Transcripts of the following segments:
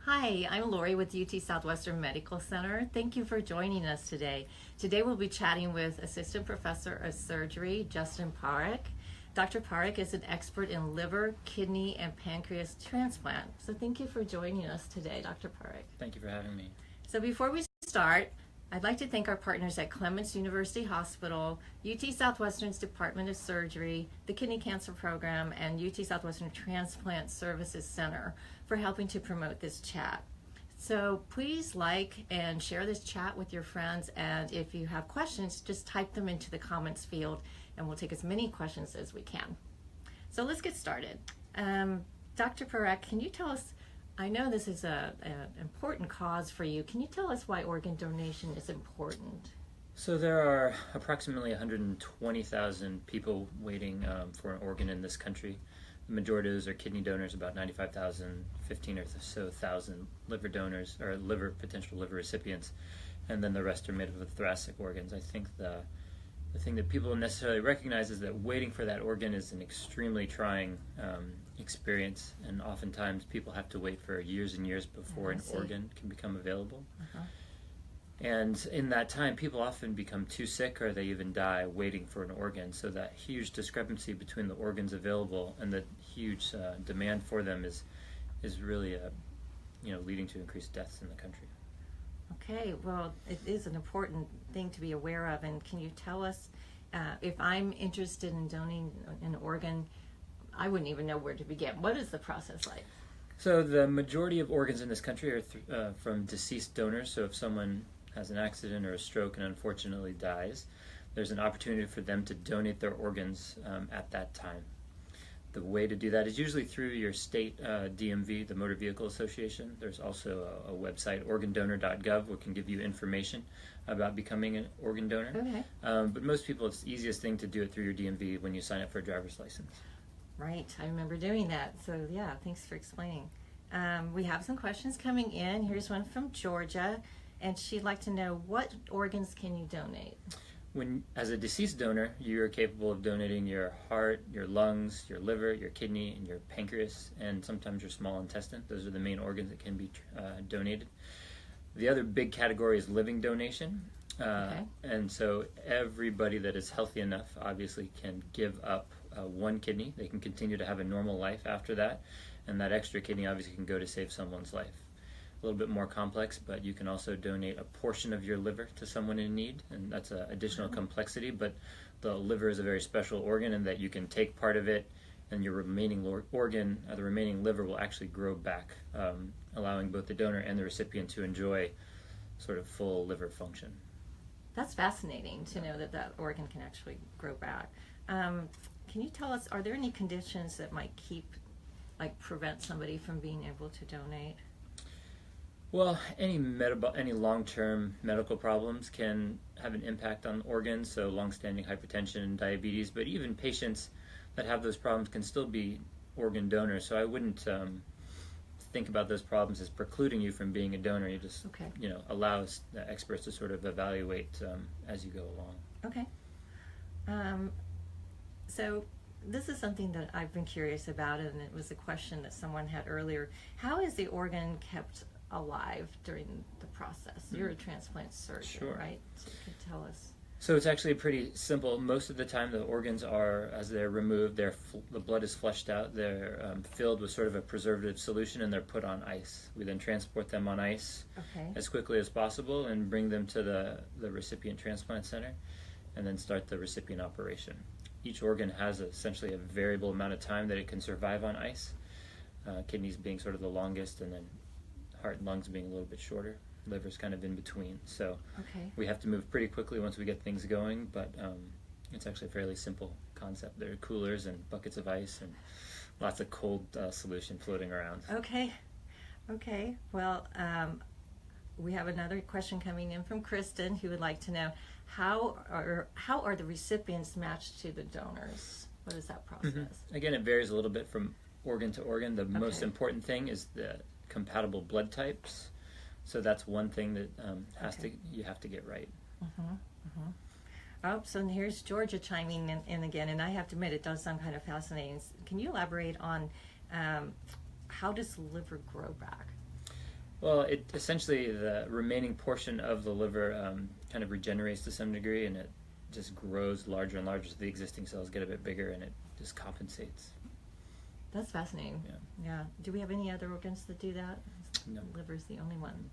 Hi, I'm Lori with UT Southwestern Medical Center. Thank you for joining us today. Today we'll be chatting with Assistant Professor of Surgery, Justin Parekh. Dr. Parekh is an expert in liver, kidney, and pancreas transplant. So thank you for joining us today, Dr. Parekh. Thank you for having me. So before we start, I'd like to thank our partners at Clements University Hospital, UT Southwestern's Department of Surgery, the Kidney Cancer Program, and UT Southwestern Transplant Services Center for helping to promote this chat. So please like and share this chat with your friends, and if you have questions, just type them into the comments field, and we'll take as many questions as we can. So let's get started. Dr. Parekh, can you tell us, I know this is an important cause for you. Can you tell us why organ donation is important? So there are approximately 120,000 people waiting for an organ in this country. The majority of those are kidney donors, about 95,000, 15 or so thousand liver donors, or potential liver recipients, and then the rest are made up of thoracic organs. I think the thing that people don't necessarily recognize is that waiting for that organ is an extremely trying experience, and oftentimes people have to wait for years and years before an organ can become available. And in that time, people often become too sick, or they even die waiting for an organ. So that huge discrepancy between the organs available and the huge demand for them is really leading to increased deaths in the country. Okay, well, it is an important thing to be aware of. And can you tell us, if I'm interested in donating an organ, I wouldn't even know where to begin. What is the process like? So the majority of organs in this country are from deceased donors. So if someone has an accident or a stroke and unfortunately dies, there's an opportunity for them to donate their organs at that time. The way to do that is usually through your state DMV, the Motor Vehicle Association. There's also a website, organdonor.gov, which can give you information about becoming an organ donor. Okay. But most people, it's the easiest thing to do it through your DMV when you sign up for a driver's license. Right, I remember doing that. So yeah, thanks for explaining. We have some questions coming in. Here's one from Georgia, and she'd like to know, what organs can you donate? As a deceased donor, you're capable of donating your heart, your lungs, your liver, your kidney, and your pancreas, and sometimes your small intestine. Those are the main organs that can be donated. The other big category is living donation. Okay. And so everybody that is healthy enough obviously can give up one kidney. They can continue to have a normal life after that, and that extra kidney obviously can go to save someone's life. A little bit more complex, but you can also donate a portion of your liver to someone in need, and that's an additional complexity. But the liver is a very special organ in that you can take part of it, and your remaining organ, the remaining liver, will actually grow back, allowing both the donor and the recipient to enjoy sort of full liver function. That's fascinating to know that that organ can actually grow back. Can you tell us, are there any conditions that might prevent somebody from being able to donate? Well, any long-term medical problems can have an impact on organs, so long-standing hypertension and diabetes, but even patients that have those problems can still be organ donors. So I wouldn't think about those problems as precluding you from being a donor. You just allows the experts to sort of evaluate as you go along. Okay. So this is something that I've been curious about, and it was a question that someone had earlier. How is the organ kept alive during the process? You're a transplant surgeon, Sure. right? So you can tell us. So it's actually pretty simple. Most of the time the organs are, as they're removed, the blood is flushed out, they're filled with sort of a preservative solution, and they're put on ice. We then transport them on ice as quickly as possible and bring them to the recipient transplant center, and then start the recipient operation. Each organ has essentially a variable amount of time that it can survive on ice, kidneys being sort of the longest, and then heart and lungs being a little bit shorter. Liver's kind of in between. So we have to move pretty quickly once we get things going, but it's actually a fairly simple concept. There are coolers and buckets of ice and lots of cold solution floating around. Okay. Well, we have another question coming in from Kristen, who would like to know, how are the recipients matched to the donors? What is that process? Again, it varies a little bit from organ to organ. The most important thing is the compatible blood types. So that's one thing that you have to get right. Oh, so here's Georgia chiming in again, and I have to admit, it does sound kind of fascinating. Can you elaborate on how does the liver grow back? Well, it essentially, the remaining portion of the liver kind of regenerates to some degree, and it just grows larger and larger, so the existing cells get a bit bigger, and it just compensates. That's fascinating. Yeah. Yeah. Do we have any other organs that do that? No. Liver's the only one.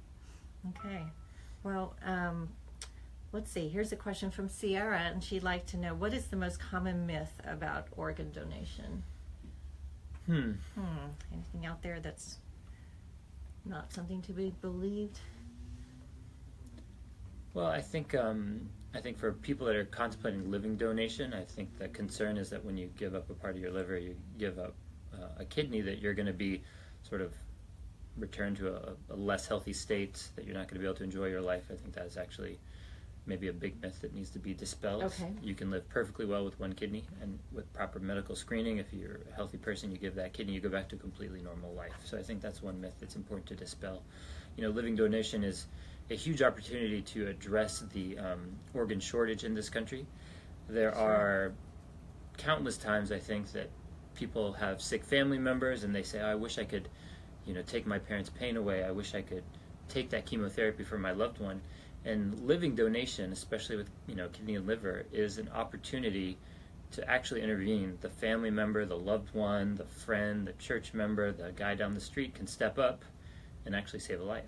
Okay. Well, let's see. Here's a question from Sierra, and she'd like to know, what is the most common myth about organ donation? Anything out there that's not something to be believed? Well, I think for people that are contemplating living donation, I think the concern is that when you give up a part of your liver, you give up a kidney, that you're going to be sort of returned to a less healthy state, that you're not going to be able to enjoy your life. I think that is actually maybe a big myth that needs to be dispelled. Okay. You can live perfectly well with one kidney, and with proper medical screening, if you're a healthy person, you give that kidney, you go back to a completely normal life. So I think that's one myth that's important to dispel. Living donation is a huge opportunity to address the organ shortage in this country. There are countless times, I think, that people have sick family members and they say, I wish I could, take my parents' pain away. I wish I could take that chemotherapy for my loved one. And living donation, especially with kidney and liver, is an opportunity to actually intervene. The family member, the loved one, the friend, the church member, the guy down the street can step up and actually save a life.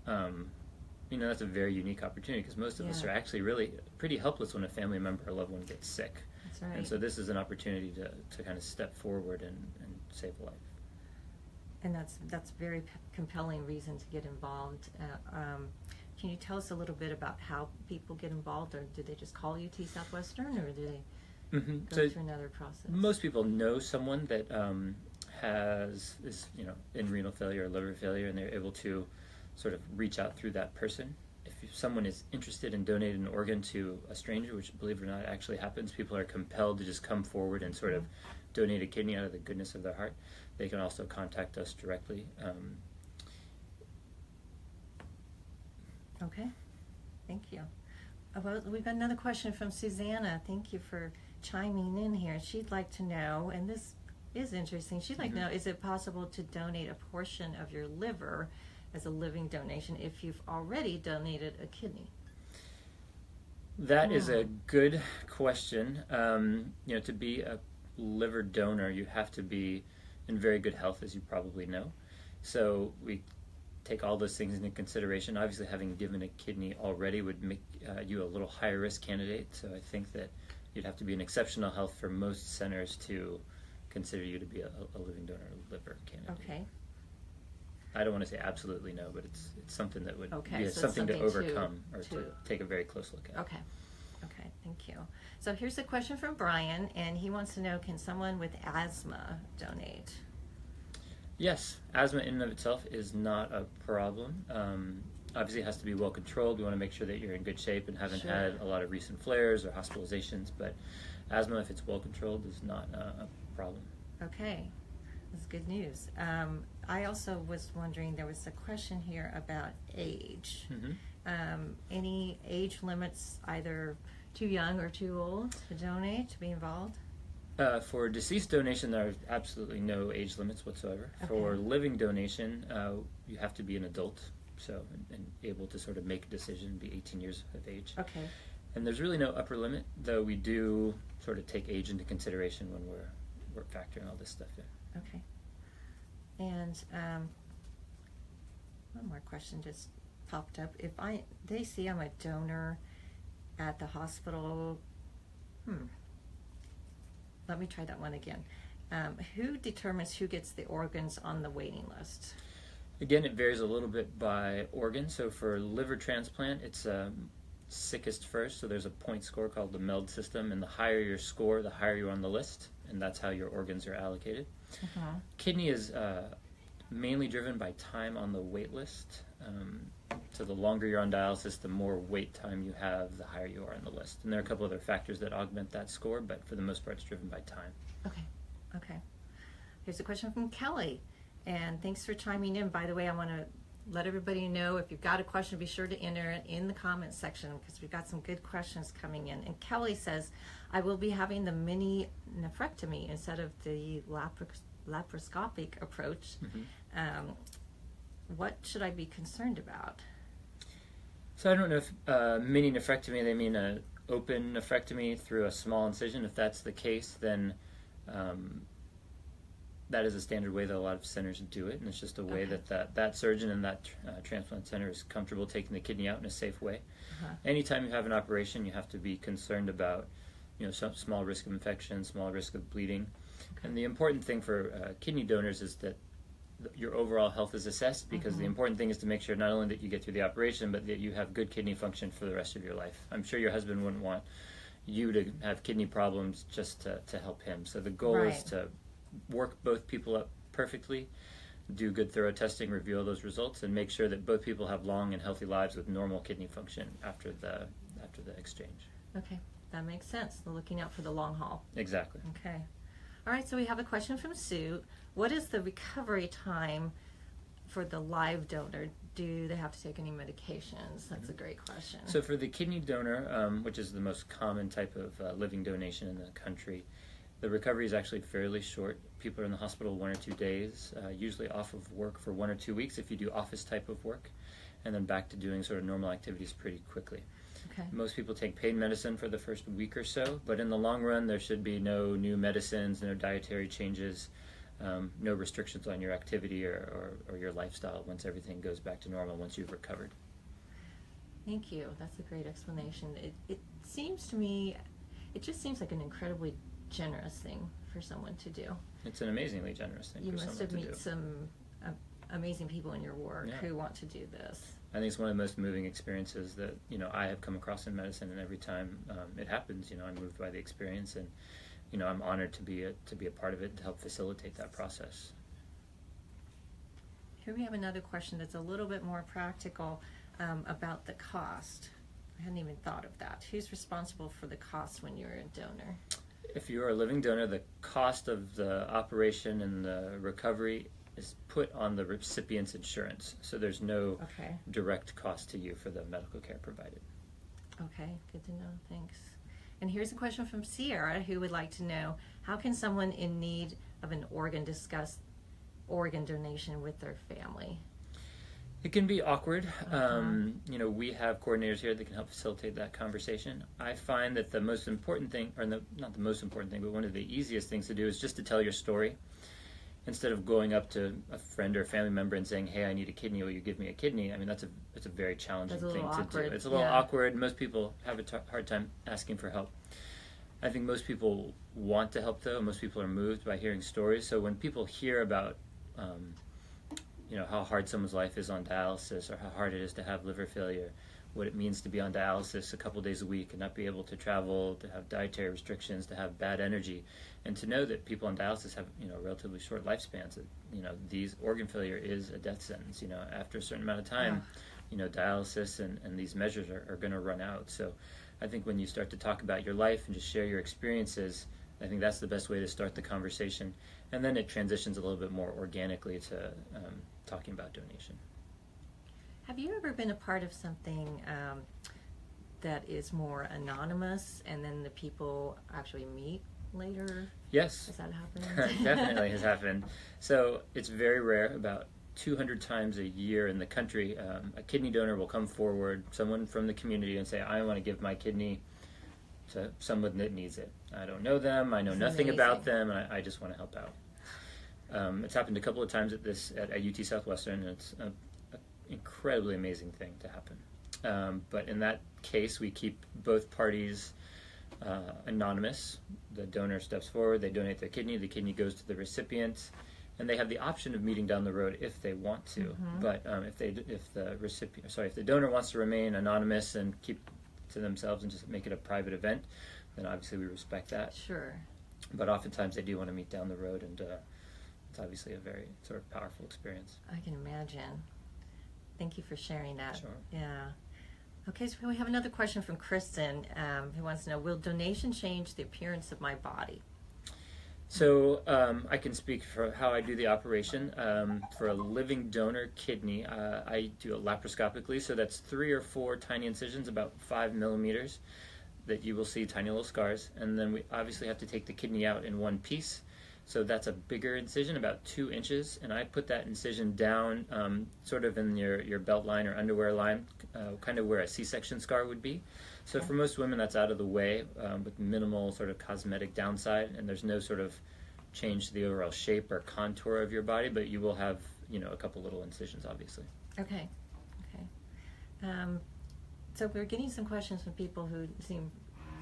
That's a very unique opportunity, because most of us are actually really pretty helpless when a family member or loved one gets sick. That's right. And so this is an opportunity to kind of step forward and save a life. And that's very compelling reason to get involved. Can you tell us a little bit about how people get involved, or do they just call UT Southwestern, or do they go through another process? Most people know someone that is in renal failure or liver failure, and they're able to sort of reach out through that person. If someone is interested in donating an organ to a stranger, which, believe it or not, actually happens, people are compelled to just come forward and sort of donate a kidney out of the goodness of their heart. They can also contact us directly. Okay, thank you. Well, we've got another question from Susanna. Thank you for chiming in here. She'd like to know, and this is interesting, she'd like to know, is it possible to donate a portion of your liver as a living donation if you've already donated a kidney? That is a good question. To be a liver donor, you have to be in very good health, as you probably know. So we take all those things into consideration. Obviously, having given a kidney already would make you a little higher risk candidate. So I think that you'd have to be in exceptional health for most centers to consider you to be a living donor liver candidate. Okay. I don't want to say absolutely no, but it's something that would be so something to overcome or to take a very close look at. Okay, thank you. So here's a question from Brian, and he wants to know, can someone with asthma donate? Yes, asthma in and of itself is not a problem. Obviously, it has to be well controlled. We want to make sure that you're in good shape and haven't had a lot of recent flares or hospitalizations, but asthma, if it's well controlled, is not a problem. Okay, that's good news. I also was wondering, there was a question here about age. Any age limits, either too young or too old to donate, to be involved? For deceased donation, there are absolutely no age limits whatsoever. Okay. For living donation, you have to be an adult, and able to sort of make a decision, be 18 years of age. Okay. And there's really no upper limit, though we do sort of take age into consideration when we're factoring all this stuff in. Okay. And one more question just popped up. If they see I'm a donor at the hospital, let me try that one again. Who determines who gets the organs on the waiting list? Again, it varies a little bit by organ. So for liver transplant, it's sickest first. So there's a point score called the MELD system, and the higher your score, the higher you're on the list, and that's how your organs are allocated. Kidney is mainly driven by time on the wait list. So the longer you're on dialysis, the more wait time you have, the higher you are on the list. And there are a couple other factors that augment that score, but for the most part, it's driven by time. Okay. Here's a question from Kelly, and thanks for chiming in. By the way, I want to let everybody know, if you've got a question, be sure to enter it in the comments section, because we've got some good questions coming in. And Kelly says, I will be having the mini nephrectomy instead of the laparoscopic approach. what should I be concerned about? So I don't know if mini nephrectomy, they mean an open nephrectomy through a small incision. If that's the case, then that is a standard way that a lot of centers do it, and it's just a way that surgeon and that transplant center is comfortable taking the kidney out in a safe way. Anytime you have an operation, you have to be concerned about, some small risk of infection, small risk of bleeding. And the important thing for kidney donors is that your overall health is assessed, because the important thing is to make sure not only that you get through the operation, but that you have good kidney function for the rest of your life. I'm sure your husband wouldn't want you to have kidney problems just to help him. So the goal is to work both people up perfectly, do good thorough testing, review all those results, and make sure that both people have long and healthy lives with normal kidney function after the exchange. Okay, that makes sense. They're looking out for the long haul. Exactly. Okay. All right, so we have a question from Sue. What is the recovery time for the live donor? Do they have to take any medications? That's a great question. So for the kidney donor, which is the most common type of living donation in the country, the recovery is actually fairly short. People are in the hospital 1 or 2 days, usually off of work for 1 or 2 weeks if you do office type of work, and then back to doing sort of normal activities pretty quickly. Okay. Most people take pain medicine for the first week or so, but in the long run there should be no new medicines, no dietary changes, no restrictions on your activity or your lifestyle once everything goes back to normal, once you've recovered. Thank you. That's a great explanation. It seems to me, it just seems like an incredibly generous thing for someone to do. It's an amazingly generous thing for someone to do. You must have met some amazing people in your work who want to do this. I think it's one of the most moving experiences that I have come across in medicine, and every time it happens, I'm moved by the experience, and I'm honored to be a part of it, to help facilitate that process. Here we have another question that's a little bit more practical about the cost. I hadn't even thought of that. Who's responsible for the cost when you're a donor? If you're a living donor, the cost of the operation and the recovery is put on the recipient's insurance. So there's no direct cost to you for the medical care provided. Okay, good to know. Thanks. And here's a question from Sierra, who would like to know, how can someone in need of an organ discuss organ donation with their family? It can be awkward. We have coordinators here that can help facilitate that conversation. I find that the most important thing, or not the most important thing, but one of the easiest things to do is just to tell your story. Instead of going up to a friend or a family member and saying, "Hey, I need a kidney, will you give me a kidney?" I mean, that's a very challenging thing to do. It's a little awkward. Most people have a hard time asking for help. I think most people want to help, though. Most people are moved by hearing stories. So when people hear about how hard someone's life is on dialysis, or how hard it is to have liver failure, what it means to be on dialysis a couple days a week and not be able to travel, to have dietary restrictions, to have bad energy, and to know that people on dialysis have relatively short lifespans. These organ failure is a death sentence. After a certain amount of time, dialysis and these measures are going to run out. So I think when you start to talk about your life and just share your experiences, I think that's the best way to start the conversation. And then it transitions a little bit more organically to talking about donation. Have you ever been a part of something that is more anonymous, and then the people actually meet later? Yes. Has that happened? Definitely has happened. So it's very rare. About 200 times a year in the country, a kidney donor will come forward, someone from the community, and say, "I want to give my kidney to someone that needs it. I don't know them, I know nothing about them, and I just want to help out." It's happened a couple of times at UT Southwestern, and it's an incredibly amazing thing to happen. But in that case, we keep both parties anonymous. The donor steps forward, they donate their kidney, the kidney goes to the recipient, and they have the option of meeting down the road if they want to. But if the donor wants to remain anonymous and keep to themselves and just make it a private event, then obviously we respect that. Sure. But oftentimes they do want to meet down the road, and it's obviously a very sort of powerful experience. I can imagine. Thank you for sharing that. Sure. Yeah. Okay, so we have another question from Kristen, who wants to know, will donation change the appearance of my body? So I can speak for how I do the operation. For a living donor kidney, I do it laparoscopically, so that's 3 or 4 tiny incisions, about 5 millimeters, that you will see tiny little scars. And then we obviously have to take the kidney out in one piece. So that's a bigger incision, about 2 inches, and I put that incision down sort of in your belt line or underwear line, kind of where a C-section scar would be. So for most women, that's out of the way with minimal sort of cosmetic downside, and there's no sort of change to the overall shape or contour of your body, but you will have, a couple little incisions, obviously. Okay. So we're getting some questions from people who seem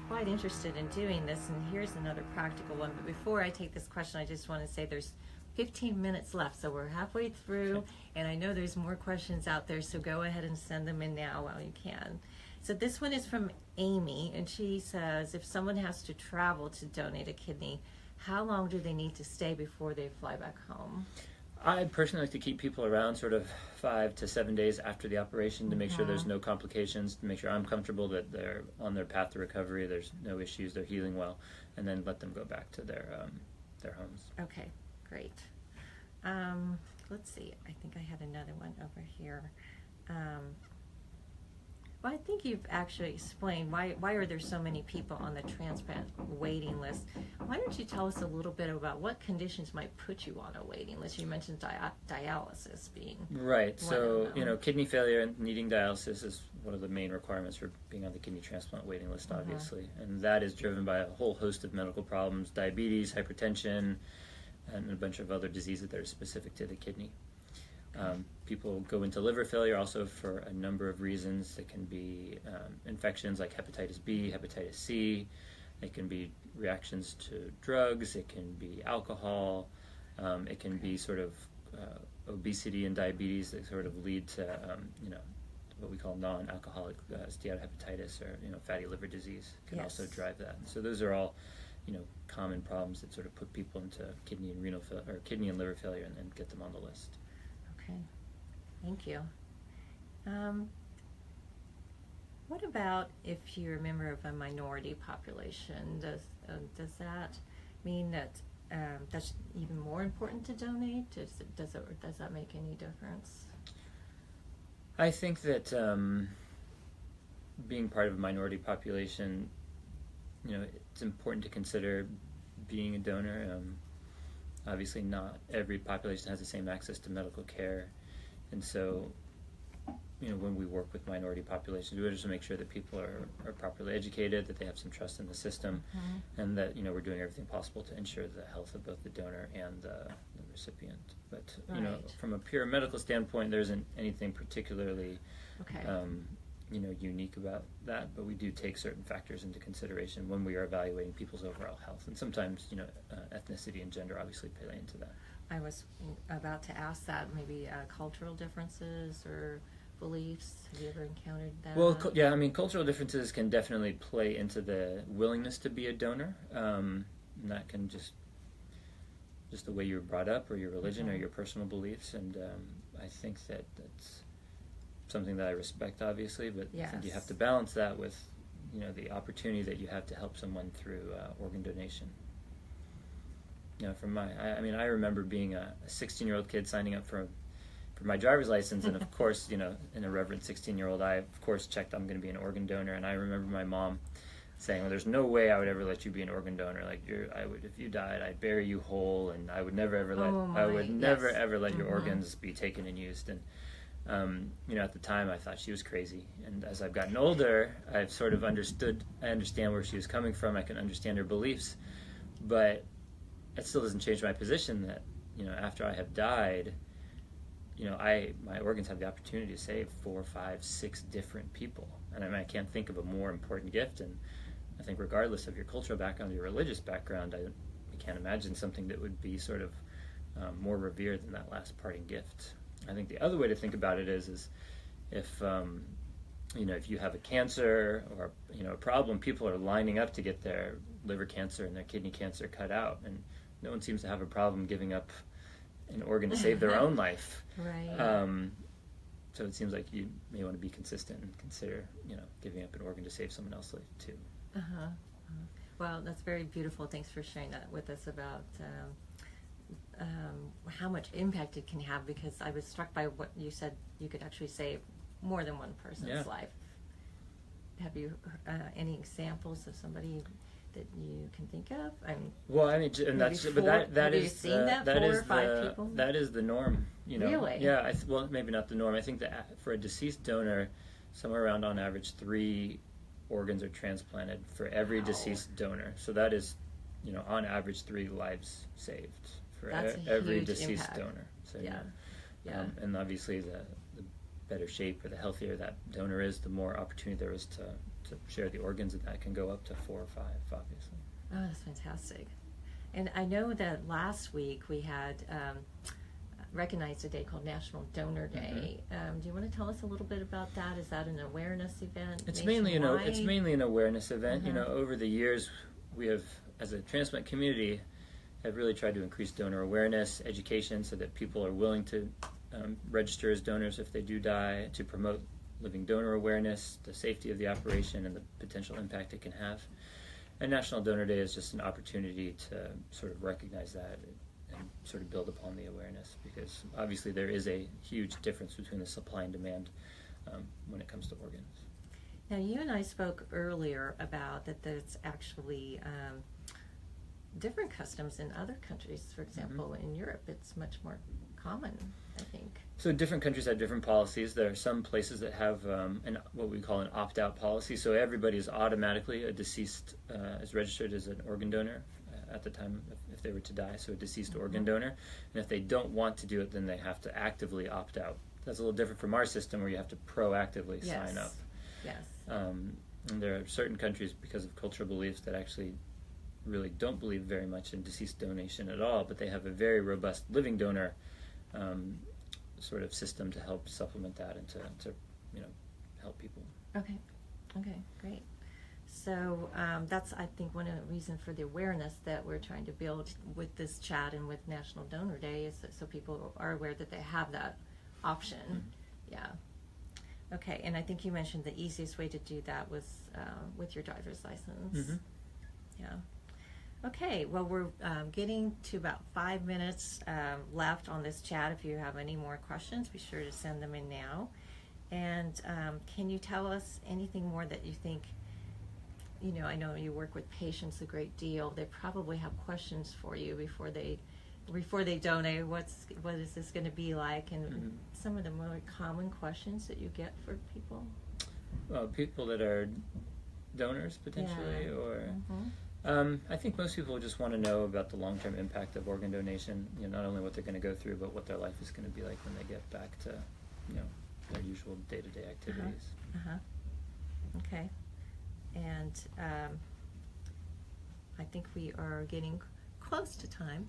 quite interested in doing this, and here's another practical one. But before I take this question, I just want to say there's 15 minutes left, so we're halfway through, and I know there's more questions out there, so go ahead and send them in now while you can. So this one is from Amy, and she says, if someone has to travel to donate a kidney, how long do they need to stay before they fly back home? I personally like to keep people around sort of 5 to 7 days after the operation to make sure there's no complications, to make sure I'm comfortable that they're on their path to recovery, there's no issues, they're healing well, and then let them go back to their homes. Okay, great. Let's see, I think I had another one over here. Well, I think you've actually explained why are there so many people on the transplant waiting list. Why don't you tell us a little bit about what conditions might put you on a waiting list? You mentioned dialysis being right. So, them. Kidney failure and needing dialysis is one of the main requirements for being on the kidney transplant waiting list, obviously. And that is driven by a whole host of medical problems, diabetes, hypertension, and a bunch of other diseases that are specific to the kidney. People go into liver failure also for a number of reasons. It can be infections like hepatitis B, hepatitis C. It can be reactions to drugs. It can be alcohol. It can be sort of obesity and diabetes that sort of lead to, what we call non-alcoholic steatohepatitis or, fatty liver disease can also drive that. So those are all, common problems that sort of put people into kidney and liver failure and get them on the list. Okay, thank you. What about if you're a member of a minority population? Does that mean that that's even more important to donate? Does that make any difference? I think that being part of a minority population, it's important to consider being a donor. Obviously, not every population has the same access to medical care, and so, when we work with minority populations, we just make sure that people are properly educated, that they have some trust in the system, and that we're doing everything possible to ensure the health of both the donor and the recipient. But from a pure medical standpoint, there isn't anything particularly unique about that, but we do take certain factors into consideration when we are evaluating people's overall health, and sometimes ethnicity and gender obviously play into that. I was about to ask that, maybe cultural differences or beliefs. Have you ever encountered that? Well, cultural differences can definitely play into the willingness to be a donor, and that can just the way you were brought up or your religion or your personal beliefs, and I think that's something that I respect, obviously, but I think you have to balance that with, the opportunity that you have to help someone through organ donation. I remember being a 16-year-old kid signing up for my driver's license, and of course, an irreverent 16-year-old, I of course checked I'm going to be an organ donor, and I remember my mom saying, "Well, there's no way I would ever let you be an organ donor. Like I would, if you died, I'd bury you whole, and I would never ever let your organs be taken and used." And at the time I thought she was crazy, and as I've gotten older, I've sort of understand where she was coming from. I can understand her beliefs, but it still doesn't change my position that, after I have died, my organs have the opportunity to save 4, 5, 6 different people, and I can't think of a more important gift. And I think regardless of your cultural background or your religious background, I can't imagine something that would be sort of more revered than that last parting gift. I think the other way to think about it is if if you have a cancer or a problem, people are lining up to get their liver cancer and their kidney cancer cut out, and no one seems to have a problem giving up an organ to save their own life. Right. So it seems like you may want to be consistent and consider giving up an organ to save someone else's life too. Well, that's very beautiful. Thanks for sharing that with us about how much impact it can have, because I was struck by what you said. You could actually save more than one person's life. Have you any examples of somebody that you can think of? Well, I mean, and that's maybe but that have you is seen that that 4 is or 5 the people? that is the norm. You know, Really? yeah. Well, maybe not the norm. I think that for a deceased donor, somewhere around on average 3 organs are transplanted for every Wow. deceased donor. So that is, you know, on average 3 lives saved for That's a every huge deceased impact. donor. So Yeah. Yeah. and obviously the better shape or the healthier that donor is, the more opportunity there is to share the organs, and that can go up to 4 or 5, obviously. Oh, that's fantastic. And I know that last week we had recognized a day called National Donor Day. Do you want to tell us a little bit about that? Is that an awareness event? It's mainly an awareness event. You know, Uh-huh. over the years, we have, as a transplant community, have really tried to increase donor awareness, education, so that people are willing to register as donors if they do die, to promote living donor awareness, the safety of the operation, and the potential impact it can have. And National Donor Day is just an opportunity to sort of recognize that and sort of build upon the awareness, because obviously there is a huge difference between the supply and demand when it comes to organs. Now, you and I spoke earlier about that there's actually different customs in other countries. For example, in Europe, it's much more common, I think. So different countries have different policies. There are some places that have what we call an opt-out policy. So everybody is automatically a deceased, is registered as an organ donor at the time if they were to die. So a deceased organ donor. And if they don't want to do it, then they have to actively opt out. That's a little different from our system, where you have to proactively sign up. Yes. And there are certain countries, because of cultural beliefs, that actually really don't believe very much in deceased donation at all, but they have a very robust living donor sort of system to help supplement that and to help people. Okay, great. So that's, I think, one of the reasons for the awareness that we're trying to build with this chat and with National Donor Day, is that so people are aware that they have that option. Yeah. Okay, and I think you mentioned the easiest way to do that was with your driver's license. Yeah. Okay, well, we're getting to about 5 minutes left on this chat. If you have any more questions, be sure to send them in now. And can you tell us anything more that you think, I know you work with patients a great deal. They probably have questions for you before they donate. What is this going to be like? And some of the more common questions that you get for people? Well, people that are donors, potentially, or... I think most people just want to know about the long-term impact of organ donation. Not only what they're going to go through, but what their life is going to be like when they get back to, their usual day-to-day activities. Okay. And I think we are getting close to time.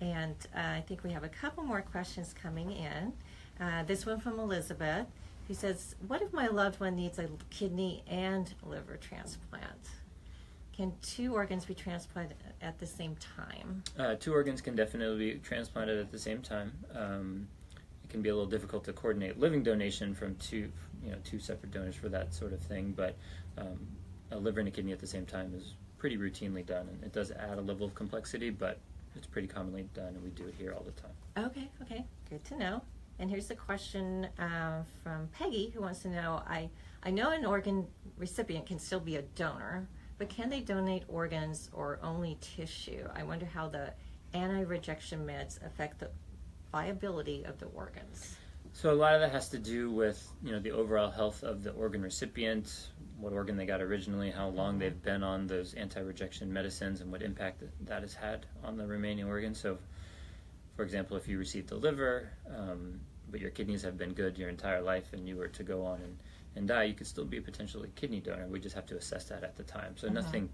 And I think we have a couple more questions coming in. This one from Elizabeth, who says, what if my loved one needs a kidney and liver transplant? Can 2 organs be transplanted at the same time? 2 organs can definitely be transplanted at the same time. It can be a little difficult to coordinate living donation from 2 separate donors for that sort of thing, but a liver and a kidney at the same time is pretty routinely done, and it does add a level of complexity, but it's pretty commonly done, and we do it here all the time. Okay, good to know. And here's the question from Peggy, who wants to know, I know an organ recipient can still be a donor, but can they donate organs or only tissue? I wonder how the anti-rejection meds affect the viability of the organs. So a lot of that has to do with, the overall health of the organ recipient, what organ they got originally, how long they've been on those anti-rejection medicines, and what impact that has had on the remaining organs. So, for example, if you received a liver, but your kidneys have been good your entire life, and you were to go on and die, you could still be a potentially kidney donor. We just have to assess that at the time. So nothing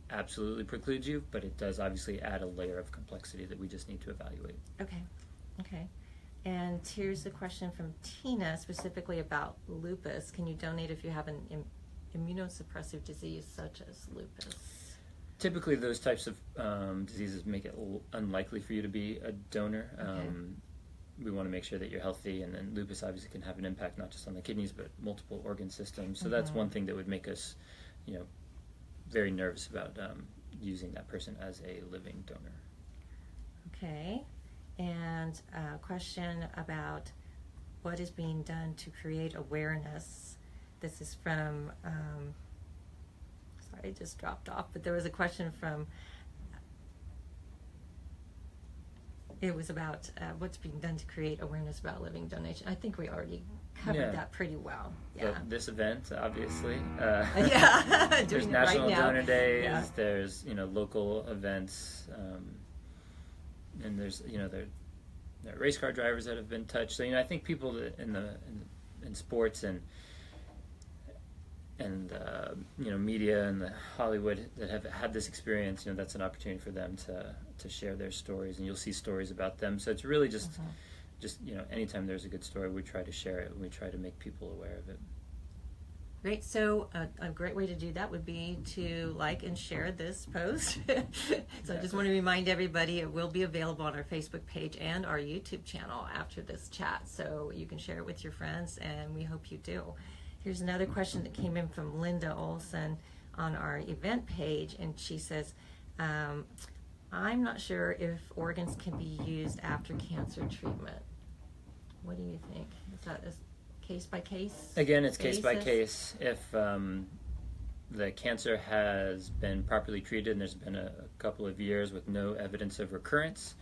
absolutely precludes you, but it does obviously add a layer of complexity that we just need to evaluate. Okay. And here's a question from Tina, specifically about lupus. Can you donate if you have an immunosuppressive disease such as lupus? Typically, those types of diseases make it unlikely for you to be a donor. We want to make sure that you're healthy, and then lupus obviously can have an impact not just on the kidneys, but multiple organ systems. So that's one thing that would make us, very nervous about using that person as a living donor. Okay. And a question about what is being done to create awareness. This is from Sorry, it just dropped off. But there was a question from, it was about what's being done to create awareness about living donation. I think we already covered that pretty well. Yeah. But this event, obviously. Yeah. There's Doing it National right now. Donor Days. Yeah. There's local events, and there's there are race car drivers that have been touched. So I think people that in sports and media and the Hollywood that have had this experience, that's an opportunity for them to share their stories, and you'll see stories about them. So it's really just anytime there's a good story, we try to share it. We try to make people aware of it. Great. So a great way to do that would be to like and share this post. So I just want to remind everybody it will be available on our Facebook page and our YouTube channel after this chat. So you can share it with your friends, and we hope you do. Here's another question that came in from Linda Olson on our event page, and she says, I'm not sure if organs can be used after cancer treatment. What do you think? Is that a case by case? Again, it's case by case. If the cancer has been properly treated and there's been a couple of years with no evidence of recurrence,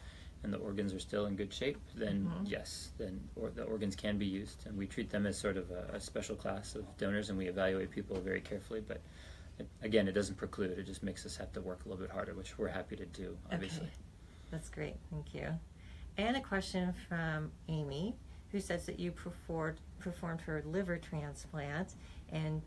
and the organs are still in good shape, then yes, then the organs can be used. And we treat them as sort of a special class of donors, and we evaluate people very carefully. But again, it doesn't preclude. It just makes us have to work a little bit harder, which we're happy to do, obviously. Okay. That's great. Thank you. And a question from Amy, who says that you performed her liver transplant, and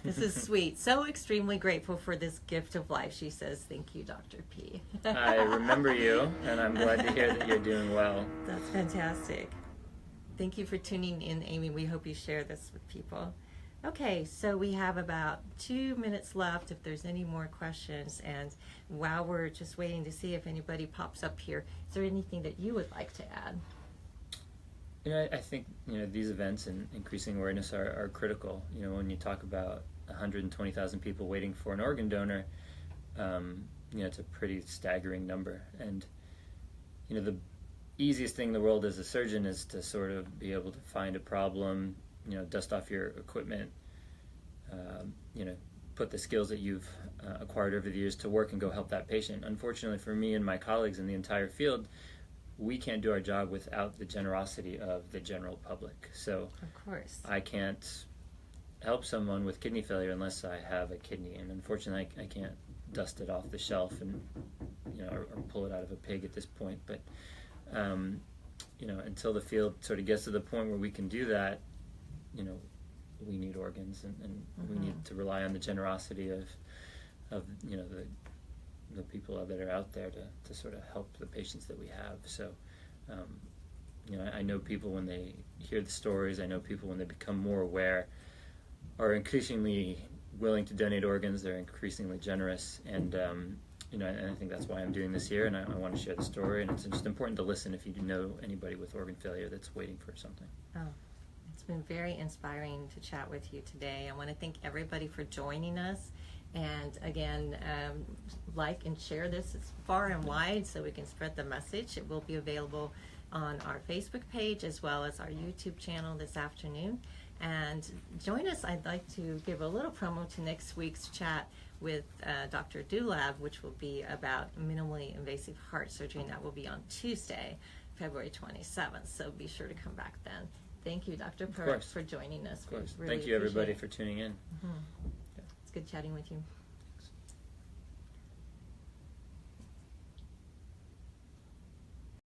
this is sweet. So extremely grateful for this gift of life. She says, thank you, Dr. P. I remember you, and I'm glad to hear that you're doing well. That's fantastic. Thank you for tuning in, Amy. We hope you share this with people. Okay, so we have about 2 minutes left if there's any more questions. And while we're just waiting to see if anybody pops up here, is there anything that you would like to add? I think these events and increasing awareness are critical. When you talk about 120,000 people waiting for an organ donor, it's a pretty staggering number. And the easiest thing in the world as a surgeon is to sort of be able to find a problem, dust off your equipment, put the skills that you've acquired over the years to work and go help that patient. Unfortunately for me and my colleagues in the entire field, we can't do our job without the generosity of the general public. So of course, I can't help someone with kidney failure unless I have a kidney, and unfortunately I can't dust it off the shelf and or pull it out of a pig at this point. But until the field sort of gets to the point where we can do that, we need organs, and we need to rely on the generosity of the people that are out there to sort of help the patients that we have. So, I know people when they hear the stories, I know people when they become more aware are increasingly willing to donate organs. They're increasingly generous, and and I think that's why I'm doing this here, and I want to share the story. And it's just important to listen if you know anybody with organ failure that's waiting for something. Oh, it's been very inspiring to chat with you today. I want to thank everybody for joining us. And again, like and share this as far and wide so we can spread the message. It will be available on our Facebook page as well as our YouTube channel this afternoon. And join us. I'd like to give a little promo to next week's chat with Dr. Dulab, which will be about minimally invasive heart surgery, and that will be on Tuesday, February 27th. So be sure to come back then. Thank you, Dr. Perk, for joining us. Of course. Really Thank you, everybody, for tuning in. It's good chatting with you.